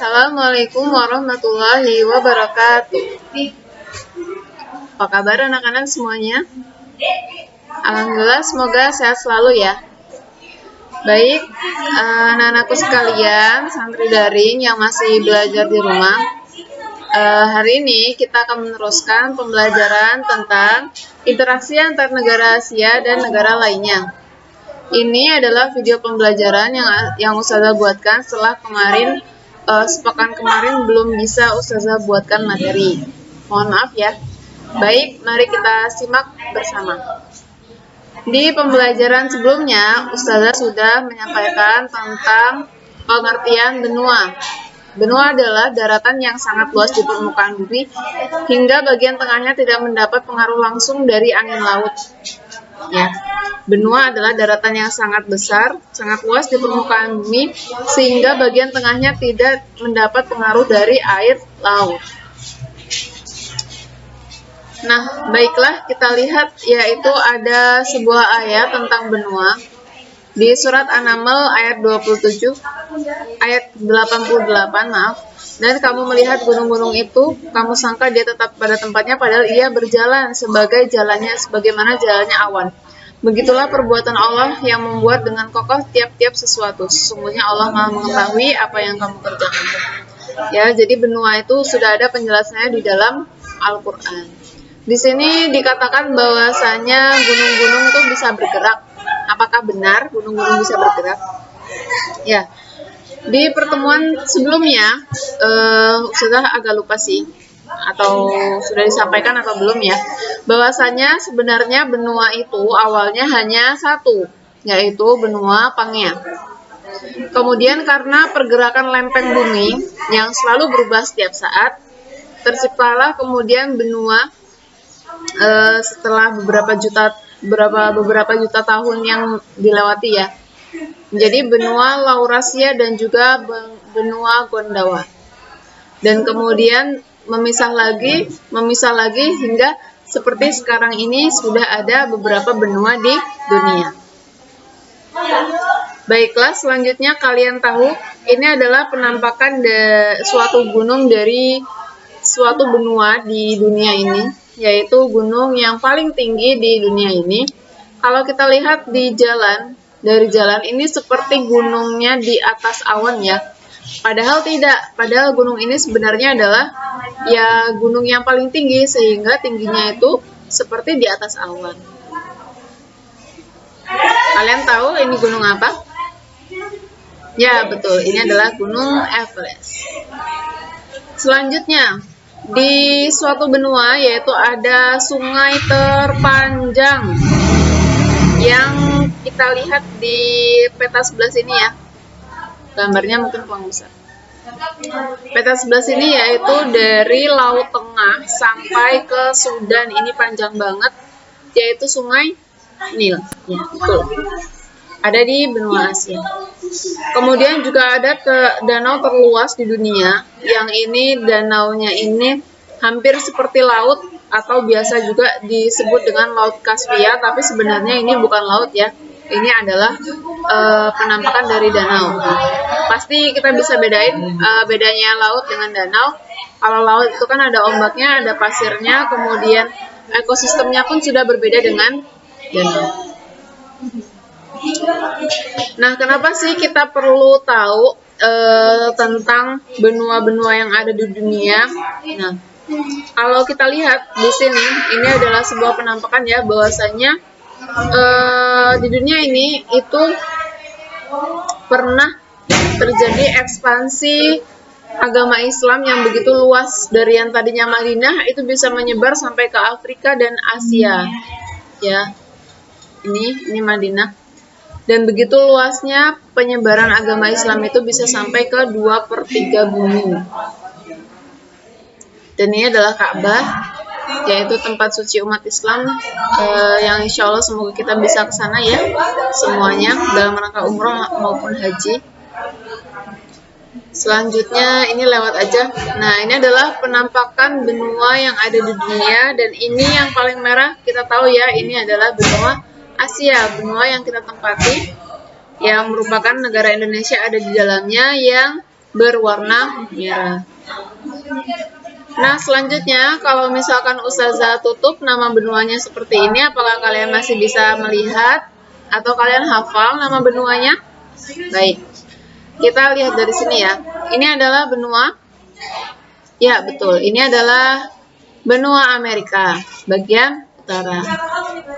Assalamualaikum warahmatullahi wabarakatuh. Apa kabar anak-anak semuanya? Alhamdulillah, semoga sehat selalu ya. Baik, anak-anakku sekalian, santri daring yang masih belajar di rumah. Hari ini kita akan meneruskan pembelajaran tentang interaksi antar negara Asia dan negara lainnya. Ini adalah video pembelajaran yang Ustazah buatkan setelah sepekan kemarin belum bisa Ustazah buatkan materi. Mohon maaf ya. Baik, mari kita simak bersama. Di pembelajaran sebelumnya, Ustazah sudah menyampaikan tentang pengertian benua. Benua adalah daratan yang sangat luas di permukaan bumi, hingga bagian tengahnya tidak mendapat pengaruh langsung dari angin laut. Ya, benua adalah daratan yang sangat besar, sangat luas di permukaan bumi, sehingga bagian tengahnya tidak mendapat pengaruh dari air laut. Nah, baiklah kita lihat, yaitu ada sebuah ayat tentang benua di surat An-Naml ayat 88, maaf. Dan kamu melihat gunung-gunung itu, kamu sangka dia tetap pada tempatnya, padahal ia berjalan sebagaimana jalannya awan. Begitulah perbuatan Allah yang membuat dengan kokoh tiap-tiap sesuatu. Sesungguhnya Allah Maha mengetahui apa yang kamu kerjakan. Ya, jadi benua itu sudah ada penjelasannya di dalam Al-Quran. Di sini dikatakan bahwasanya gunung-gunung itu bisa bergerak. Apakah benar gunung-gunung bisa bergerak? Ya. Di pertemuan sebelumnya, sudah agak lupa sih, atau sudah disampaikan atau belum ya, bahwasanya sebenarnya benua itu awalnya hanya satu, yaitu benua Pangea. Kemudian karena pergerakan lempeng bumi yang selalu berubah setiap saat, terciptalah kemudian benua setelah beberapa juta tahun yang dilewati ya. Jadi benua Laurasia dan juga benua Gondwana. Dan kemudian memisah lagi hingga seperti sekarang ini sudah ada beberapa benua di dunia. Baiklah, selanjutnya kalian tahu ini adalah penampakan suatu gunung dari suatu benua di dunia ini, yaitu gunung yang paling tinggi di dunia ini. Kalau kita lihat dari jalan ini seperti gunungnya di atas awan ya. Padahal tidak, padahal gunung ini sebenarnya adalah ya gunung yang paling tinggi, sehingga tingginya itu seperti di atas awan. Kalian tahu ini gunung apa? Ya, betul, ini adalah Gunung Everest. Selanjutnya, di suatu benua yaitu ada sungai terpanjang yang kita lihat di peta sebelah sini ya. Gambarnya mungkin kurang besar. Peta sebelah sini yaitu dari Laut Tengah sampai ke Sudan, ini panjang banget, yaitu sungai Nil. Ya, betul. Ada di benua Asia. Kemudian juga ada danau terluas di dunia, yang ini danaunya ini hampir seperti laut, atau biasa juga disebut dengan Laut Kaspia, tapi sebenarnya ini bukan laut ya. Ini adalah penampakan dari danau. Pasti kita bisa bedain bedanya laut dengan danau. Kalau laut itu kan ada ombaknya, ada pasirnya, kemudian ekosistemnya pun sudah berbeda dengan danau. Nah, kenapa sih kita perlu tahu tentang benua-benua yang ada di dunia? Nah, kalau kita lihat di sini, ini adalah sebuah penampakan ya, bahwasanya di dunia ini itu pernah terjadi ekspansi agama Islam yang begitu luas, dari yang tadinya Madinah itu bisa menyebar sampai ke Afrika dan Asia. Ya, ini Madinah. Dan begitu luasnya penyebaran agama Islam itu bisa sampai ke 2/3 bumi. Dan ini adalah Ka'bah, yaitu tempat suci umat Islam, yang insya Allah semoga kita bisa ke sana ya, semuanya dalam rangka umroh maupun haji. Selanjutnya ini lewat aja. Nah, ini adalah penampakan benua yang ada di dunia, dan ini yang paling merah kita tahu ya, ini adalah benua Asia, benua yang kita tempati, yang merupakan negara Indonesia ada di dalamnya, yang berwarna merah. Nah, selanjutnya kalau misalkan Ustazah tutup nama benuanya seperti ini, apakah kalian masih bisa melihat atau kalian hafal nama benuanya? Baik, kita lihat dari sini ya. Ini adalah benua, ya betul, ini adalah benua Amerika bagian utara.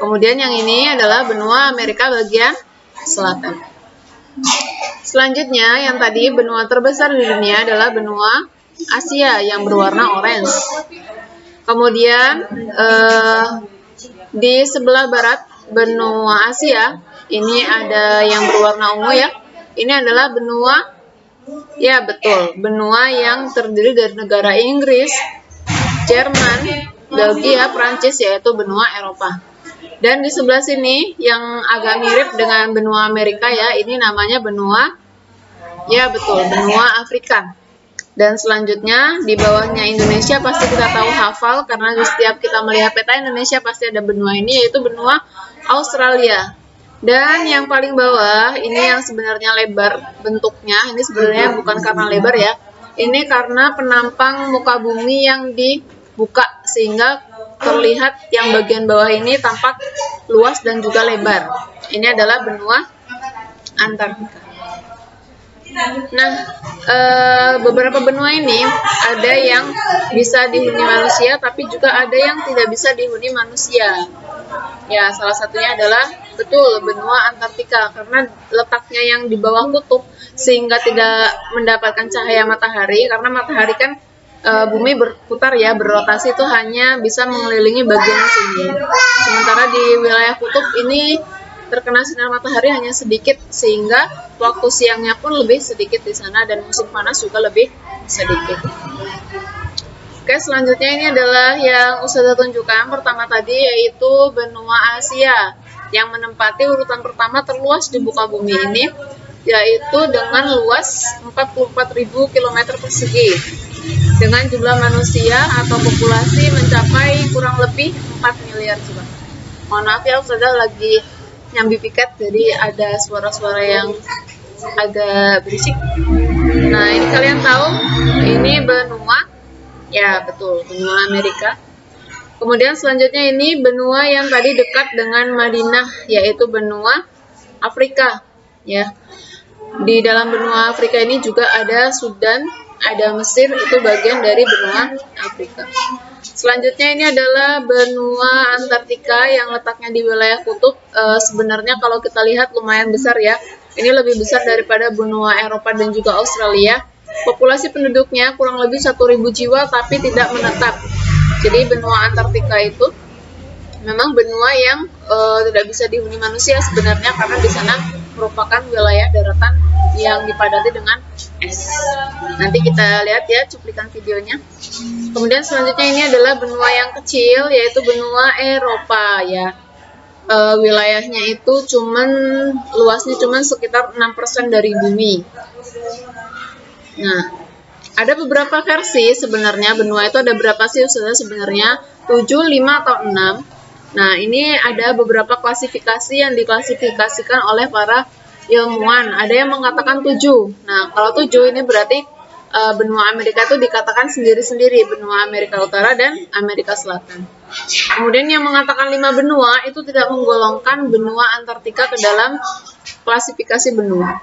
Kemudian yang ini adalah benua Amerika bagian selatan. Selanjutnya yang tadi benua terbesar di dunia adalah benua Asia yang berwarna orange. Kemudian di sebelah barat benua Asia ini ada yang berwarna ungu ya. Ini adalah benua, ya betul, benua yang terdiri dari negara Inggris, Jerman, Belgia, Prancis, yaitu benua Eropa. Dan di sebelah sini yang agak mirip dengan benua Amerika ya, ini namanya benua, ya betul, benua Afrika. Dan selanjutnya di bawahnya Indonesia pasti kita tahu hafal karena di setiap kita melihat peta Indonesia pasti ada benua ini, yaitu benua Australia. Dan yang paling bawah ini yang sebenarnya lebar bentuknya, ini sebenarnya bukan karena lebar ya, ini karena penampang muka bumi yang dibuka sehingga terlihat yang bagian bawah ini tampak luas dan juga lebar. Ini adalah benua Antartika. Nah, beberapa benua ini ada yang bisa dihuni manusia, tapi juga ada yang tidak bisa dihuni manusia. Ya, salah satunya adalah betul benua Antartika karena letaknya yang di bawah kutub sehingga tidak mendapatkan cahaya matahari karena matahari kan bumi berputar ya, berrotasi itu hanya bisa mengelilingi bagian sini. Sementara di wilayah kutub ini terkena sinar matahari hanya sedikit sehingga waktu siangnya pun lebih sedikit di sana dan musim panas juga lebih sedikit. Oke, selanjutnya ini adalah yang Ustazah tunjukkan pertama tadi, yaitu benua Asia yang menempati urutan pertama terluas di muka bumi ini, yaitu dengan luas 44.000 km persegi dengan jumlah manusia atau populasi mencapai kurang lebih 4 miliar jiwa. Mohon maaf ya, Ustazah lagi nyambi piket jadi ada suara-suara yang agak berisik. Nah, ini kalian tahu ini benua, ya betul, benua Amerika. Kemudian selanjutnya ini benua yang tadi dekat dengan Madinah, yaitu benua Afrika ya. Di dalam benua Afrika ini juga ada Sudan, ada Mesir, itu bagian dari benua Afrika. Selanjutnya ini adalah benua Antartika yang letaknya di wilayah kutub. Sebenarnya kalau kita lihat lumayan besar ya. Ini lebih besar daripada benua Eropa dan juga Australia. Populasi penduduknya kurang lebih 1.000 jiwa tapi tidak menetap. Jadi benua Antartika itu memang benua yang tidak bisa dihuni manusia sebenarnya karena di sana merupakan wilayah daratan yang dipadati dengan es. Nanti kita lihat ya cuplikan videonya. Kemudian selanjutnya ini adalah benua yang kecil, yaitu benua Eropa ya. Wilayahnya itu luasnya cuman sekitar 6% dari bumi. Nah, ada beberapa versi sebenarnya benua itu ada berapa sih sebenarnya? 7, 5 atau 6. Nah, ini ada beberapa klasifikasi yang diklasifikasikan oleh para ilmuwan. Ada yang mengatakan 7. Nah, kalau 7 ini berarti benua Amerika itu dikatakan sendiri-sendiri, benua Amerika Utara dan Amerika Selatan. Kemudian yang mengatakan 5 benua itu tidak menggolongkan benua Antartika ke dalam klasifikasi benua.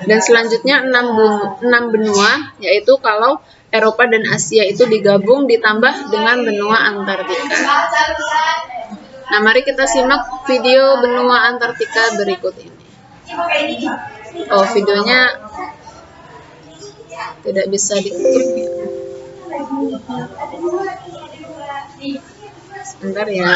Dan selanjutnya 6 benua, yaitu kalau Eropa dan Asia itu digabung ditambah dengan benua Antartika. Nah, mari kita simak video benua Antartika berikut ini. Oh, videonya tidak bisa ditutup ya. Sebentar ya.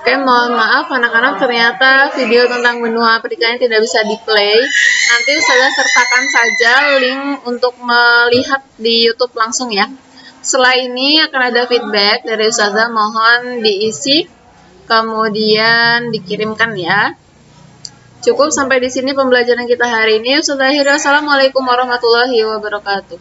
Oke, mohon maaf anak-anak, ternyata video tentang benua Afrika tidak bisa di-play. Nanti Ustazah sertakan saja link untuk melihat di YouTube langsung ya. Setelah ini akan ada feedback dari Ustazah, mohon diisi kemudian dikirimkan ya. Cukup sampai di sini pembelajaran kita hari ini. Ustazah akhiri, wassalamualaikum warahmatullahi wabarakatuh.